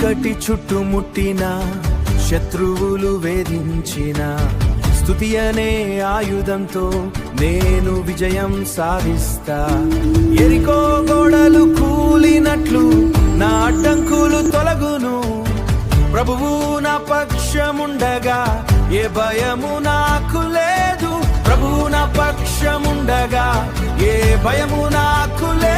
చీకటి చుట్టుముట్టిన శత్రువులు వేధించిన స్తుతి అనే ఆయుధంతో నేను విజయం సాధిస్తా. ఎరికో గోడలు కూలినట్లు నా అడ్డంకులు తొలగును. ప్రభువు నా పక్షముండగా ఏ భయము నాకు లేదు. ప్రభువు నా పక్షముండగా ఏ భయము నాకు లేదు.